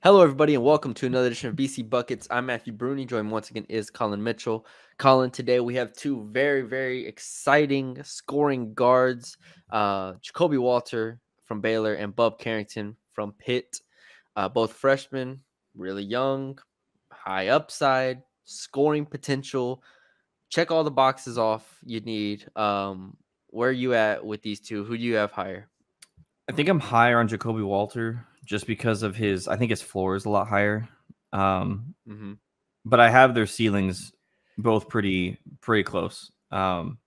Hello, everybody, and welcome to another edition of BC Buckets. I'm Matthew Brune. Joined once again is Colin Mitchell. Colin, today we have two very, very exciting scoring guards, Jacoby Walter from Baylor and Bub Carrington from Pitt. Both freshmen, really young, high upside, scoring potential. Check all the boxes off you need. Where are you at with these two? Who do you have higher? I think I'm higher on Jacoby Walter just because of I think his floor is a lot higher. But I have their ceilings both pretty close. So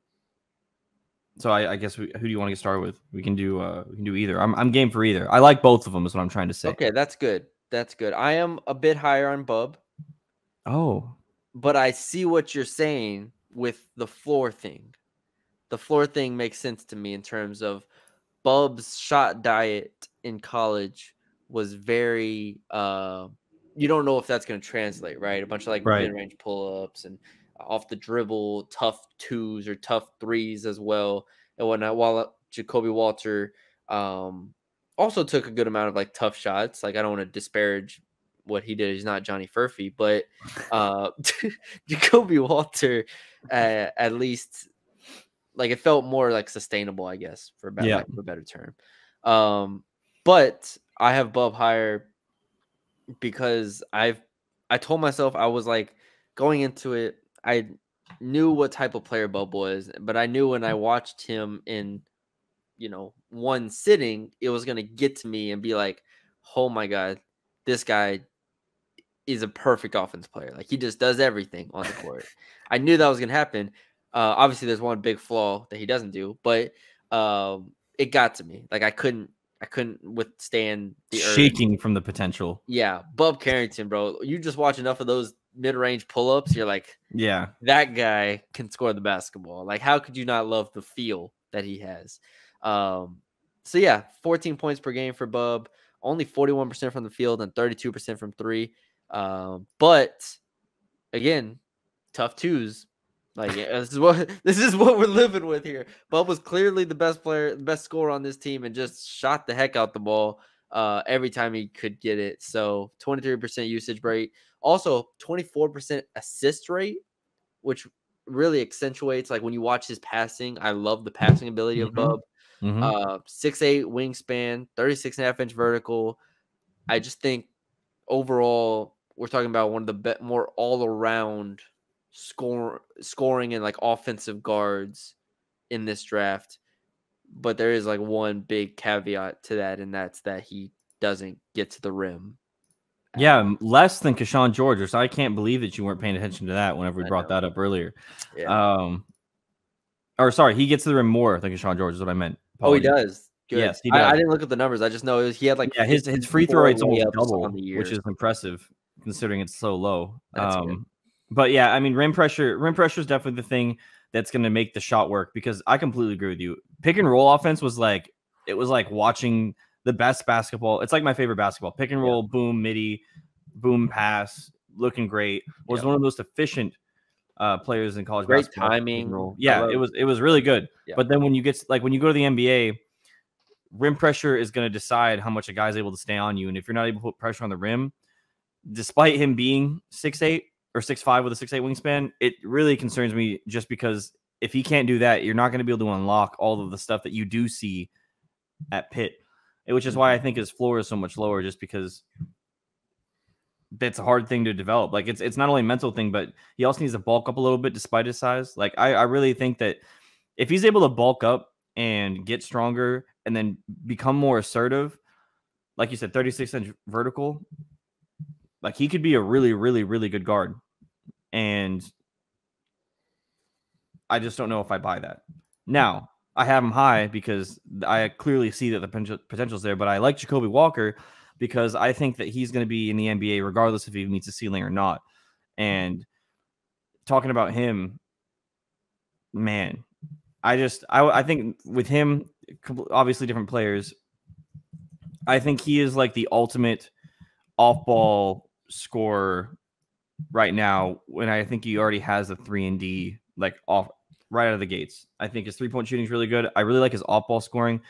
I guess who do you want to get started with? We can do either. I'm game for either. I like both of them is what I'm trying to say. Okay, that's good. That's good. I am a bit higher on Bub. Oh. But I see what you're saying with the floor thing. The floor thing makes sense to me in terms of Bub's shot diet in college was very you don't know if that's going to translate, right? A bunch of like mid-range pull-ups and off the dribble, tough twos or tough threes as well and whatnot. While Jacoby Walter also took a good amount of like tough shots. Like I don't want to disparage what he did. He's not Johnny Furphy, but Jacoby Walter at least like it felt more like sustainable, I guess, for lack of a better term. But I have Bub higher because I told myself I was like going into it, I knew what type of player Bub was, but I knew when I watched him in one sitting, it was gonna get to me and be like, oh my God, this guy is a perfect offense player. Like he just does everything on the court. I knew that was gonna happen. Obviously, there's one big flaw that he doesn't do, but it got to me. Like I couldn't withstand the shaking from the potential. Yeah, Bub Carrington, bro. You just watch enough of those mid-range pull-ups, you're like, yeah, that guy can score the basketball. Like, how could you not love the feel that he has? So yeah, 14 points per game for Bub, only 41% from the field and 32% from three. But again, tough twos. Like this is what we're living with here. Bub was clearly the best player, the best scorer on this team, and just shot the heck out the ball every time he could get it. So 23% usage rate, also 24% assist rate, which really accentuates like when you watch his passing. I love the passing ability of Bub. 6'8" wingspan, 36.5-inch vertical. I just think overall we're talking about one of the more all-around scoring and like offensive guards in this draft. But there is like one big caveat to that, and that's that he doesn't get to the rim. Yeah, less than Keshawn George. So I can't believe that you weren't paying attention to that whenever we brought that up earlier. Yeah. Or sorry, he gets to the rim more than Keshawn George is what I meant. Apologies. Oh, he does. Good. Yes, he does. I didn't look at the numbers. I just know he had like his free throw rate's almost double, which is impressive considering it's so low. But yeah, I mean, rim pressure is definitely the thing that's going to make the shot work because I completely agree with you. Pick and roll offense was like watching the best basketball. It's like my favorite basketball. Pick and roll, boom, midi, boom, pass, looking great. Was one of the most efficient players in college basketball. Great timing. Yeah, it was really good. Yeah. But then when you go to the NBA, rim pressure is going to decide how much a guy's able to stay on you. And if you're not able to put pressure on the rim, despite him being 6'8" or 6'5" with a 6'8" wingspan, it really concerns me just because if he can't do that, you're not going to be able to unlock all of the stuff that you do see at Pitt, which is why I think his floor is so much lower, just because that's a hard thing to develop. Like it's not only a mental thing, but he also needs to bulk up a little bit despite his size. Like I really think that if he's able to bulk up and get stronger and then become more assertive, like you said, 36-inch vertical, like he could be a really, really, really good guard. And I just don't know if I buy that. Now, I have him high because I clearly see that the potential's there, but I like Jacoby Walker because I think that he's going to be in the NBA regardless if he meets the ceiling or not. And talking about him, man, I think with him, obviously different players, I think he is like the ultimate off-ball scorer right now, when I think he already has a 3-and-D like off right out of the gates. I think his three-point shooting is really good. I really like his off-ball scoring.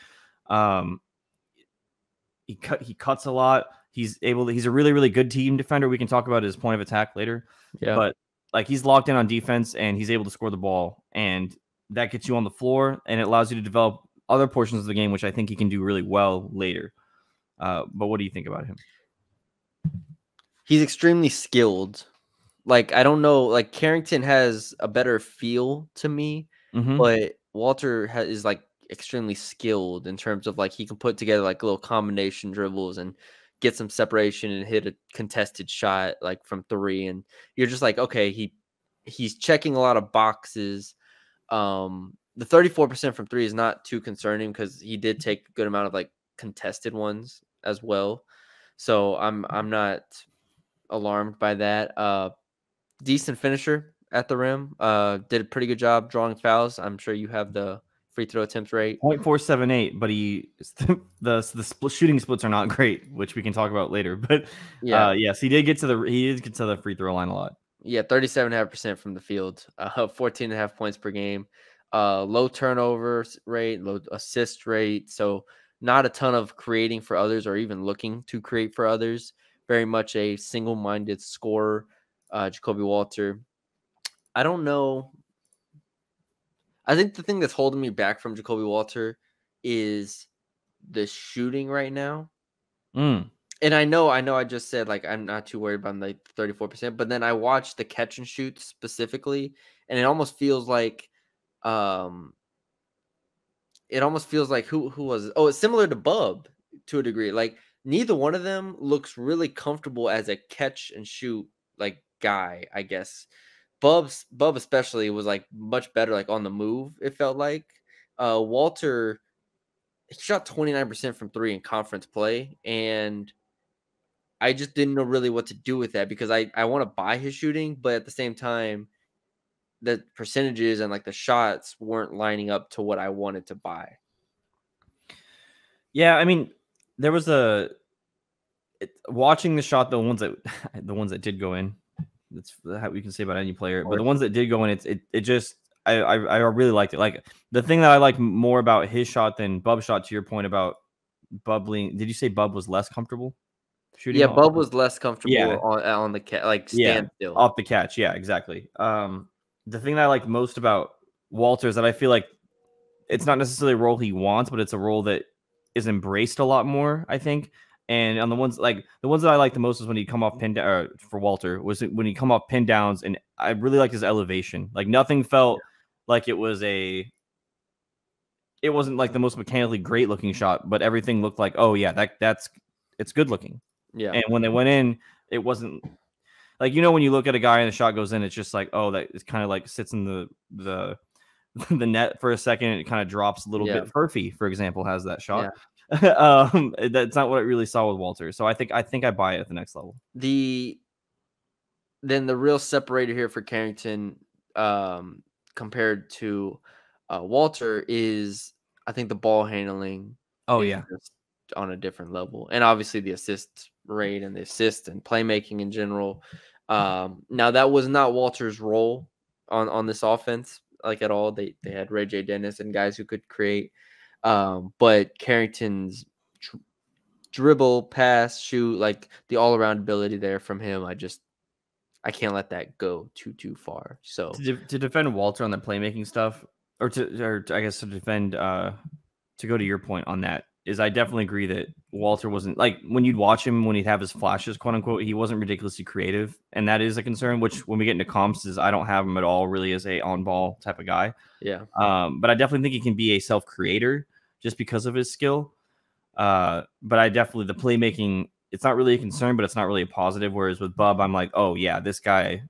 He cuts a lot. He's a really, really good team defender. We can talk about his point of attack later. Yeah. But like he's locked in on defense and he's able to score the ball. And that gets you on the floor and it allows you to develop other portions of the game, which I think he can do really well later. But what do you think about him? He's extremely skilled. Like, I don't know, like Carrington has a better feel to me, but Walter is like extremely skilled in terms of like he can put together like little combination dribbles and get some separation and hit a contested shot like from 3, and you're just like, okay, he's checking a lot of boxes. The 34% from 3 is not too concerning because he did take a good amount of like contested ones as well. So I'm not alarmed by that. Decent finisher at the rim. Did a pretty good job drawing fouls. I'm sure you have the free throw attempts rate. 0.478, but the shooting splits are not great, which we can talk about later. But yes, he did get to the free throw line a lot. Yeah, 37.5% from the field, 14.5 points per game, low turnover rate, low assist rate. So not a ton of creating for others or even looking to create for others. Very much a single-minded scorer, Jacoby Walter. I don't know. I think the thing that's holding me back from Jacoby Walter is the shooting right now. And I know I just said like I'm not too worried about like 34%, but then I watched the catch and shoot specifically, and it almost feels like who was it? Oh, it's similar to Bub to a degree. Like neither one of them looks really comfortable as a catch and shoot like guy, I guess. Bub especially was like much better like on the move, it felt like. Walter, he shot 29% from 3 in conference play, and I just didn't know really what to do with that because I want to buy his shooting, but at the same time, the percentages and like the shots weren't lining up to what I wanted to buy. Yeah, I mean, there was watching the shot, the ones that did go in. That's how we can say about any player, but the ones that did go in, it just I really liked it. Like the thing that I like more about his shot than Bub's shot, to your point about bubbling. Did you say Bub was less comfortable shooting? Yeah, Bub was less comfortable on the stand still. Off the catch. Yeah, exactly. The thing that I like most about Walter is that I feel like it's not necessarily a role he wants, but it's a role that is embraced a lot more, I think. And on the ones that I like the most is when he come off pin down for Walter was when he come off pin downs, and I really liked his elevation. Like nothing felt like it wasn't like the most mechanically great looking shot, but everything looked like, oh yeah, it's good looking. Yeah. And when they went in, it wasn't like, when you look at a guy and the shot goes in, it's just like, oh, that is kind of like sits in the net for a second and it kind of drops a little bit. Furphy, for example, has that shot. That's not what I really saw with Walter. So I think I buy it at the next level. Then the real separator here for Carrington compared to Walter is, I think, the ball handling. Oh yeah, just on a different level, and obviously the assist rate and the assist and playmaking in general. Now that was not Walter's role on this offense, like at all. They had Ray J. Dennis and guys who could create, but Carrington's dribble, pass, shoot, like the all around ability there from him, I can't let that go too far. So to defend Walter on the playmaking stuff, or I guess to defend to go to your point on that, is I definitely agree that Walter wasn't, like, when you'd watch him when he'd have his flashes, quote unquote, he wasn't ridiculously creative, and that is a concern. Which when we get into comps, is I don't have him at all really as a on ball type of guy. Yeah. But I definitely think he can be a self creator just because of his skill. But I definitely, the playmaking, it's not really a concern, but it's not really a positive. Whereas with Bub, I'm like, oh yeah, this guy,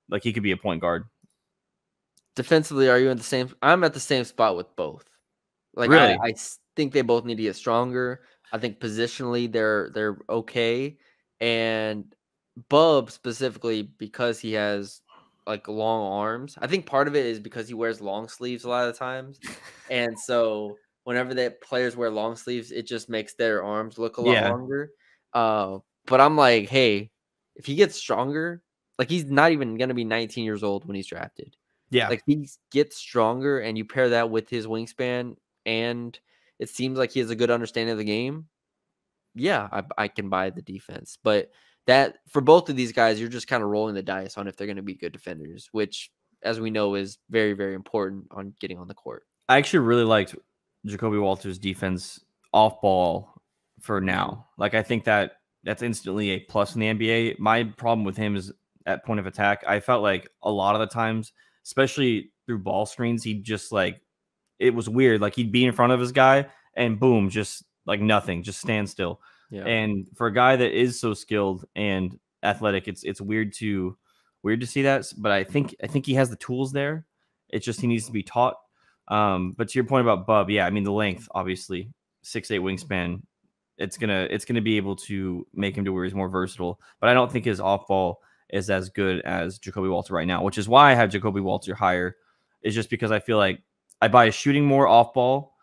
like, he could be a point guard. Defensively, are you in the same? I'm at the same spot with both. Like, really? I think they both need to get stronger. I think positionally they're okay, and Bub specifically because he has like long arms. I think part of it is because he wears long sleeves a lot of the times, and so whenever that players wear long sleeves, it just makes their arms look a lot longer. But I'm like, hey, if he gets stronger, like he's not even gonna be 19 years old when he's drafted. Yeah, like he gets stronger, and you pair that with his wingspan, and it seems like he has a good understanding of the game. yeah, I can buy the defense. But that for both of these guys, you're just kind of rolling the dice on if they're going to be good defenders, which, as we know, is very, very important on getting on the court. I actually really liked Jacoby Walter's defense off ball for now. Like, I think that's instantly a plus in the NBA. My problem with him is at point of attack. I felt like a lot of the times, especially through ball screens, he'd just like, it was weird. Like, he'd be in front of his guy and boom, just like nothing, just stand still. Yeah. And for a guy that is so skilled and athletic, it's weird to see that. But I think he has the tools there. It's just he needs to be taught. But to your point about Bub, yeah, I mean the length, obviously, 6'8" wingspan, it's gonna be able to make him to where he's more versatile. But I don't think his off ball is as good as Jacoby Walter right now, which is why I have Jacoby Walter higher. Is just because I feel like I buy his shooting more off ball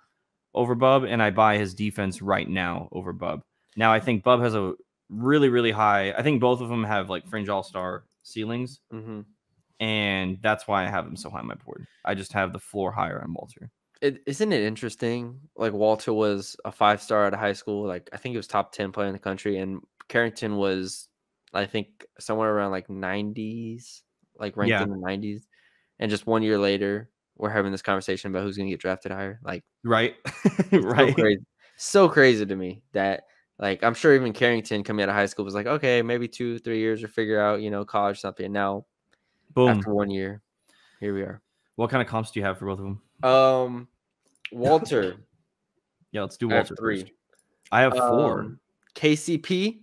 over Bub, and I buy his defense right now over Bub. Now I think Bub has a really, really high. I think both of them have like fringe all-star ceilings. Mm-hmm. And that's why I have him so high on my board. I just have the floor higher on Walter. Isn't it interesting? Like, Walter was a 5-star out of high school. Like, I think he was top 10 player in the country. And Carrington was, I think, somewhere around like 90s, like ranked in the 90s. And just 1 year later, we're having this conversation about who's going to get drafted higher. Like, right. Right. So crazy. So crazy to me that, like, I'm sure even Carrington coming out of high school was like, okay, maybe 2-3 years or figure out, college something. And now, boom, after 1 year, here we are. What kind of comps do you have for both of them? Walter. Yeah, let's do Walter. I have 3. First. I have 4. KCP.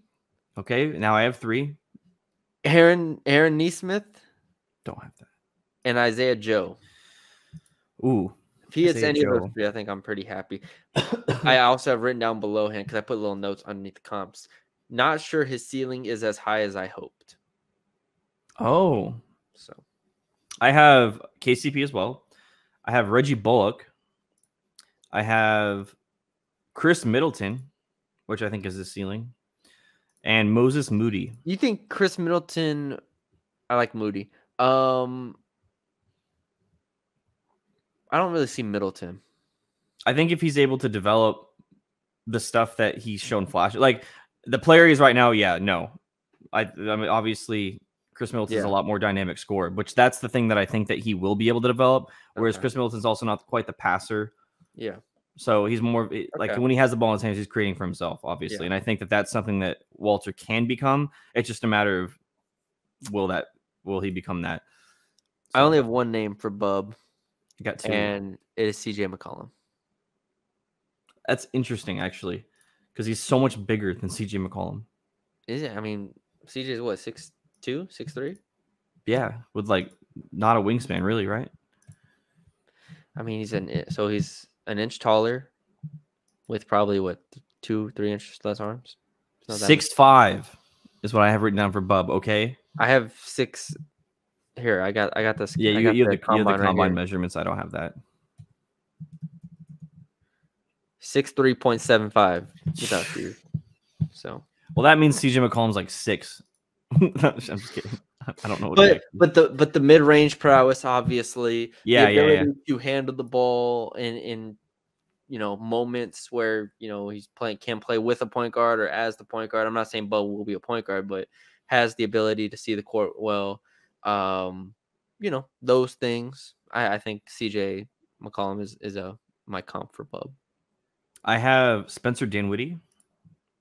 Okay, now I have 3. Aaron Nesmith. Don't have that. And Isaiah Joe. Ooh. If he hits any of those 3, I think I'm pretty happy. I also have written down below him because I put little notes underneath the comps. Not sure his ceiling is as high as I hoped. Oh. So I have KCP as well. I have Reggie Bullock. I have Chris Middleton, which I think is his ceiling, and Moses Moody. You think Chris Middleton? I like Moody. I don't really see Middleton. I think if he's able to develop the stuff that he's shown flash, like the player he's right now, yeah, no. I mean, obviously, Chris Middleton is a lot more dynamic scorer, which that's the thing that I think that he will be able to develop. Whereas Chris Middleton's also not quite the passer. Yeah. So he's more like when he has the ball in his hands, he's creating for himself, obviously. Yeah. And I think that that's something that Walter can become. It's just a matter of will he become that? So, I only have one name for Bub. I got 2. And it is CJ McCollum. That's interesting, actually, because he's so much bigger than CJ McCollum. Is it? I mean, CJ is what, 6'2", 6'3"? Yeah, with like not a wingspan, really, right? I mean, he's an inch taller, with probably what 2-3 inches less arms. 6'5" is what I have written down for Bub. Okay, I have 6. Here, I got this. Yeah, you have the combine measurements. I don't have that. 6'3.75 without shoes. So, well, that means CJ McCollum's like 6. I'm just kidding. I don't know. But the mid range prowess, obviously. Yeah, the ability to handle the ball in moments where he's can play with a point guard or as the point guard. I'm not saying Bub will be a point guard, but has the ability to see the court well. Those things. I think CJ McCollum is my comp for Bub. I have Spencer Dinwiddie.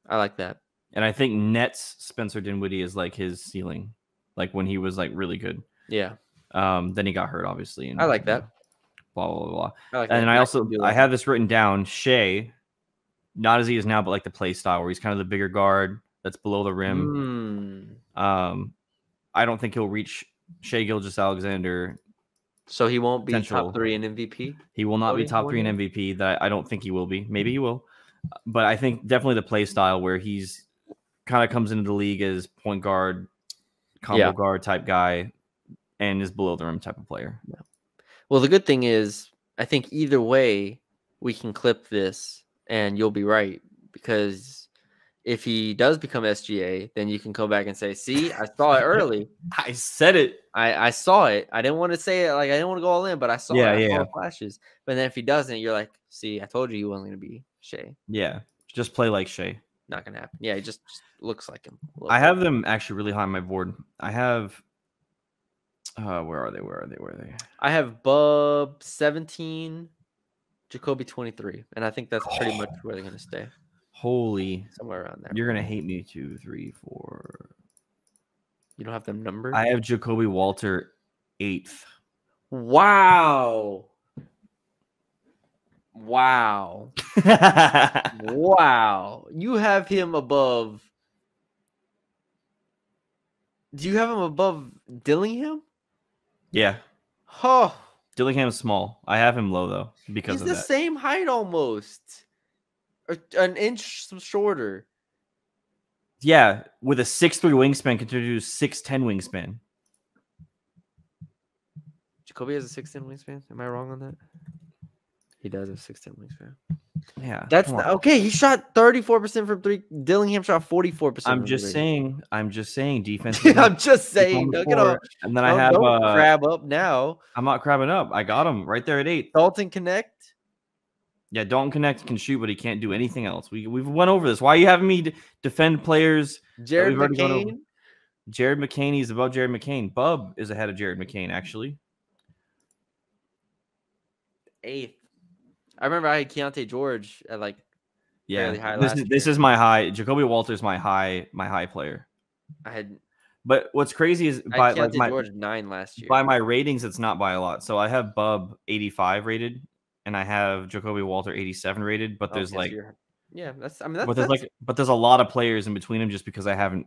I like that. And I think Nets Spencer Dinwiddie is like his ceiling, like when he was like really good. Yeah. Then he got hurt, obviously. And I like that. Blah blah blah. I like and that. I have this written down. Shea, not as he is now, but like the play style where he's kind of the bigger guard that's below the rim. I don't think he'll reach Shea Gilgeous-Alexander. So he won't be top 3 in MVP? He will not be top 3 in MVP. That I don't think he will be. Maybe he will. But I think definitely the play style where he's kind of comes into the league as point guard, combo guard type guy, and is below the rim type of player. Yeah. Well, the good thing is, I think either way, we can clip this and you'll be right. Because if he does become SGA, then you can come back and say, see, I saw it early. I said it. I saw it. I didn't want to say it. Like, I didn't want to go all in, but I saw it. I saw flashes. But then if he doesn't, you're like, see, I told you he wasn't going to be Shea. Yeah. Just play like Shea. Not gonna happen. Yeah, he just looks like him. I have them actually really high on my board. I have. Where are they? I have Bub 17, Jacoby 23, and I think that's pretty much where they're gonna stay. Holy, somewhere around there. You're gonna hate me. 2, 3, 4. You don't have them numbered? I have Jacoby Walter 8th. Wow. Wow. Wow. You have him above. Do you have him above Dillingham? Yeah. Oh. Dillingham's small. I have him low though because he's of the same height almost. Or an inch shorter. Yeah, with a 6'3" wingspan compared to a 6'10" wingspan. Jacoby has a 6'10" wingspan. Am I wrong on that? He does have 6'10" wingspan. Yeah, that's okay. He shot 34% from three. Dillingham shot 44%. I'm just saying. Defense. I'm just saying. Don't get off. And then I have crab up now. I'm not crabbing up. I got him right there at 8. Dalton Connect. Yeah, Dalton Connect can shoot, but he can't do anything else. We've went over this. Why are you having me defend players? Jared McCain. Jared McCain. He's above Jared McCain. Bub is ahead of Jared McCain, actually. 8th. I remember I had Keontae George at like fairly high. This is my high. Jacoby Walter's my high player. But what's crazy is by like my George 9 last year. By my ratings, it's not by a lot. So I have Bub 85 rated, and I have Jacoby Walter 87 rated. But there's but there's a lot of players in between them just because I haven't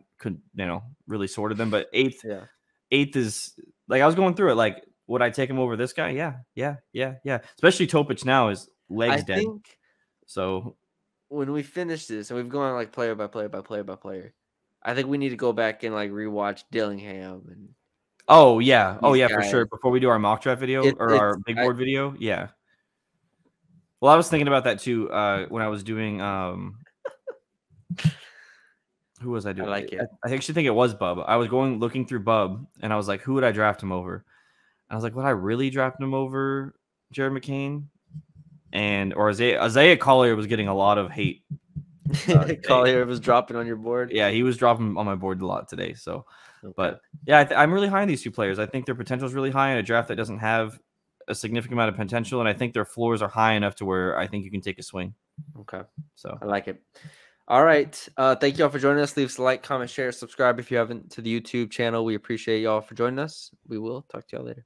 really sorted them. But 8th is like I was going through it. Like, would I take him over this guy? Yeah. Especially Topic now is legs dead. So when we finish this and we've gone like player by player by player by player, I think we need to go back and like rewatch Dillingham and. Oh yeah, for sure. Before we do our mock draft video or our big board video, yeah. Well, I was thinking about that too when I was doing. Who was I doing? I like it. I actually think it was Bub. I was looking through Bub, and I was like, who would I draft him over? And I was like, would I really draft him over Jared McCain? Or Isaiah Collier was getting a lot of hate. Collier was dropping on your board. Yeah, he was dropping on my board a lot today. So, but yeah, I'm really high on these two players. I think their potential is really high in a draft that doesn't have a significant amount of potential, and I think their floors are high enough to where I think you can take a swing. Okay, so I like it. All right, thank you all for joining us. Leave us a like, comment, share, subscribe if you haven't to the YouTube channel. We appreciate y'all for joining us. We will talk to y'all later.